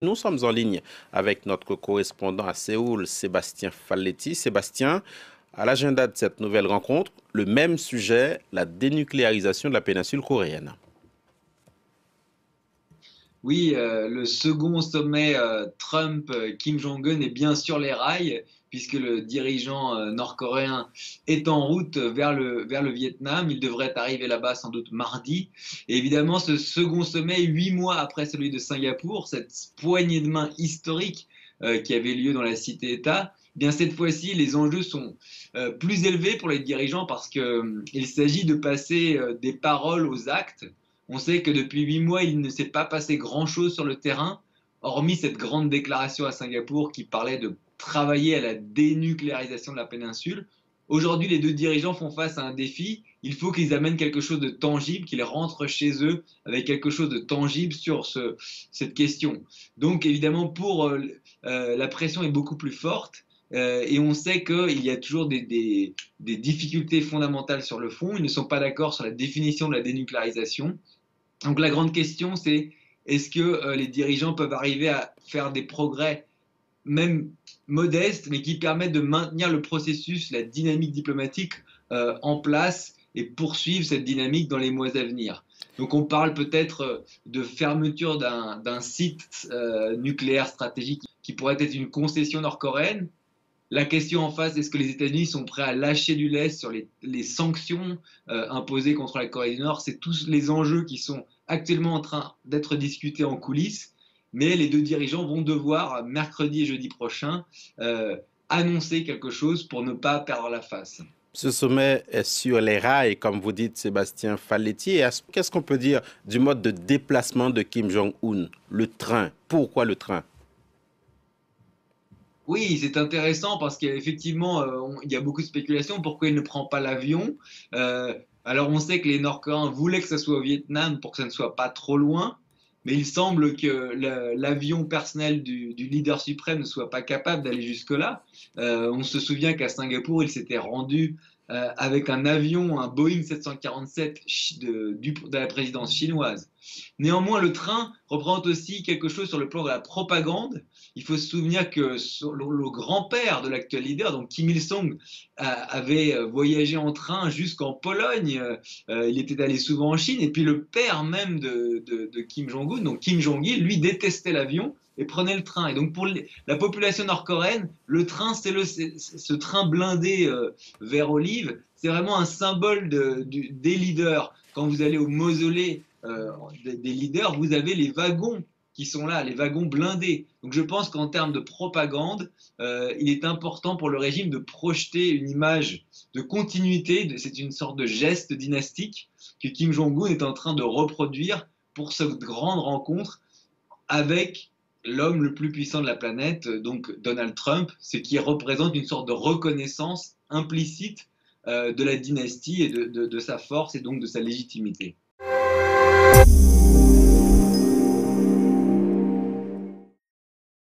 Nous sommes en ligne avec notre correspondant à Séoul, Sébastien Falletti. Sébastien, à l'agenda de cette nouvelle rencontre, le même sujet, la dénucléarisation de la péninsule coréenne. Oui, le second sommet Trump-Kim Jong-un est bien sur les rails, puisque le dirigeant nord-coréen est en route vers le Vietnam. Il devrait arriver là-bas sans doute mardi. Et évidemment, ce second sommet, 8 mois après celui de Singapour, cette poignée de main historique qui avait lieu dans la cité-État, eh bien cette fois-ci, les enjeux sont plus élevés pour les dirigeants parce qu'il s'agit de passer des paroles aux actes. On sait que depuis 8 mois, il ne s'est pas passé grand-chose sur le terrain, hormis cette grande déclaration à Singapour qui parlait de travailler à la dénucléarisation de la péninsule. Aujourd'hui, les deux dirigeants font face à un défi. Il faut qu'ils amènent quelque chose de tangible, qu'ils rentrent chez eux avec quelque chose de tangible sur cette question. Donc, évidemment, la pression est beaucoup plus forte. Et on sait qu'il y a toujours des difficultés fondamentales sur le fond. Ils ne sont pas d'accord sur la définition de la dénucléarisation. Donc la grande question, c'est est-ce que les dirigeants peuvent arriver à faire des progrès, même modestes, mais qui permettent de maintenir le processus, la dynamique diplomatique en place et poursuivre cette dynamique dans les mois à venir. Donc on parle peut-être de fermeture d'un site nucléaire stratégique qui pourrait être une concession nord-coréenne. La question en face, est-ce que les États-Unis sont prêts à lâcher du lest sur les sanctions imposées contre la Corée du Nord? C'est tous les enjeux qui sont actuellement en train d'être discutés en coulisses, mais les deux dirigeants vont devoir, mercredi et jeudi prochain, annoncer quelque chose pour ne pas perdre la face. Ce sommet est sur les rails, comme vous dites, Sébastien Falletti. Qu'est-ce qu'on peut dire du mode de déplacement de Kim Jong-un? Le train. Pourquoi le train? Oui, c'est intéressant parce qu'effectivement, il y a beaucoup de spéculations. Pourquoi il ne prend pas l'avion? Alors, on sait que les Nord-Coréens voulaient que ça soit au Vietnam pour que ça ne soit pas trop loin, mais il semble que l'avion personnel du leader suprême ne soit pas capable d'aller jusque-là. On se souvient qu'à Singapour, il s'était rendu avec un avion, un Boeing 747 de la présidence chinoise. Néanmoins, le train représente aussi quelque chose sur le plan de la propagande. Il faut se souvenir que le grand-père de l'actuel leader, donc Kim Il-sung, avait voyagé en train jusqu'en Pologne. Il était allé souvent en Chine. Et puis le père même de Kim Jong-un, donc Kim Jong-il, lui détestait l'avion et prenait le train. Et donc pour la population nord-coréenne, le train, c'est ce train blindé vert olive, c'est vraiment un symbole des leaders. Quand vous allez au mausolée des leaders, vous avez les wagons qui sont là, les wagons blindés. Donc je pense qu'en termes de propagande, il est important pour le régime de projeter une image de continuité. C'est une sorte de geste dynastique que Kim Jong-un est en train de reproduire pour cette grande rencontre avec l'homme le plus puissant de la planète, donc Donald Trump, ce qui représente une sorte de reconnaissance implicite de la dynastie et de sa force et donc de sa légitimité.